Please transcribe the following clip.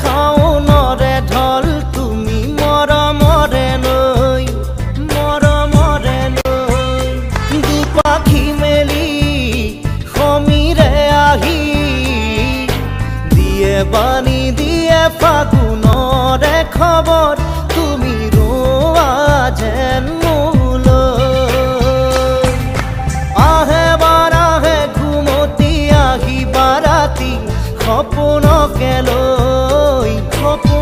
শাওনৰে ঢল তুমি মৰমৰে লৈ দুপাখি মেলি সমীৰে আহি দিয়ে বাণী দিয়ে ফাগুনৰে খবৰ তুমি ৰোৱা যেন মোলৈ আহে বাৰাহে ঘুমতি আহি বাৰাতি সপোনকে লৈ থাকে